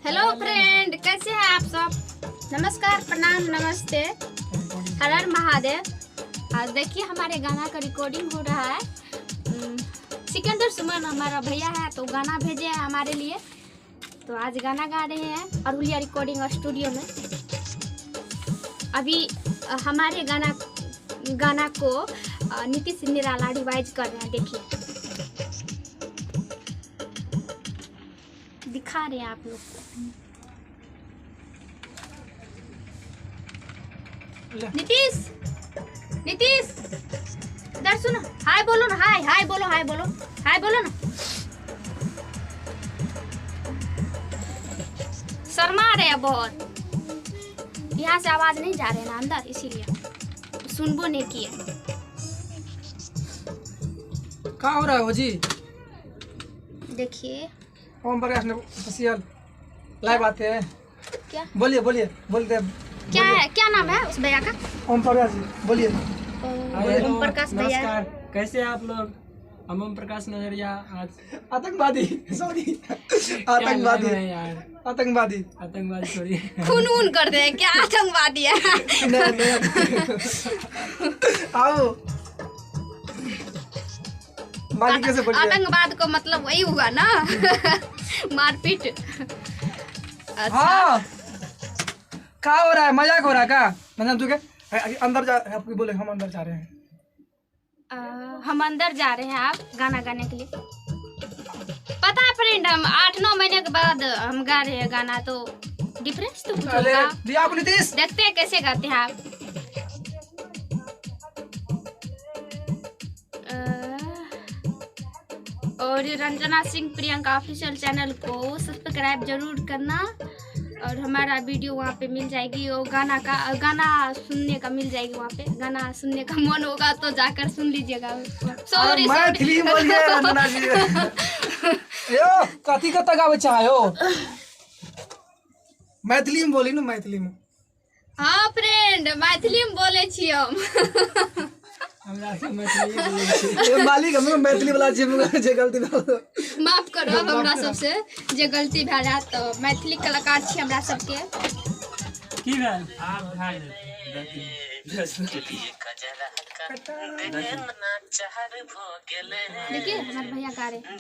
Hello friend, कैसे हैं आप सब। नमस्कार, प्रणाम, नमस्ते, हर हर महादेव। आज देखिए हमारे गाना का रिकॉर्डिंग हो रहा है। सिकंदर सुमन हमारा भैया है तो गाना भेजे हैं हमारे लिए, तो आज गाना गा रहे हैं अरुलिया रिकॉर्डिंग स्टूडियो में। अभी हमारे गाना को नीतीश निराला रिवाइज कर रहे हैं। देखिए, दिखा रहे हैं आप लोग को। नीतीश इधर सुनो, हाय बोलो ना, हाय बोलो, हाय बोलो ना। शर्मा रहे हैं बहुत, यहाँ से आवाज नहीं जा रहे ना अंदर, इसीलिए सुनबो नहीं किए। क्या हो रहा है जी? देखिए ओम प्रकाश ने ऑफिशियल लाइव आते हैं। क्या बोलिए बोलते क्या है, क्या नाम है उस भैया का? ओम प्रकाश जी, बोलिए। ओम प्रकाश भैया। नमस्कार, कैसे हैं आप लोग? हम ओम प्रकाश नजरिया। आज आतंकवादी सॉरी क्या live आतंकवादी है यार? आतंकवादी सॉरी। खून कर दे, क्या आतंकवादी है? आओ बाकी कैसे बोलिए? आतंकवाद को मतलब वही हुआ ना, मारपीट। अच्छा, हाँ, क्या हो रहा है? मजाक हो रहा है क्या? मतलब तू क्या अंदर जा, आपको बोले हम अंदर जा रहे हैं। हम अंदर जा रहे हैं आप गाना गाने के लिए। पता है फ्रेंड, हम 8-9 महीने के बाद हम गा रहे हैं गाना, तो डिफरेंस तो कुछ अरे होगा। दिया आपको नीतीश। देखते हैं कैसे गाते हैं आप। और रंजना सिंह प्रियंका ऑफिशियल चैनल को सब्सक्राइब जरूर करना, और हमारा वीडियो वहाँ पे मिल जाएगी। और गाना सुनने का मिल जाएगी वहाँ पे। गाना सुनने का मन होगा तो जाकर सुन लीजिएगा। सॉरी मैथिली बोलिए रंजना जी। यो कथी कत गावे चाहो? मैथिली में बोली ना, मैथिली में। हाँ फ्रेंड, मैथिली में बोले छी हम। हमरा से मैथिली बोलै छी। ये मालिक हम मैथिली वाला जे गलती भेल माफ करो हमरा सबसे जे गलती भए जाए, तो मैथिली कलाकार छी हमरा सबके। की भेल? देखिए हमारे भैया गा रहे हैं।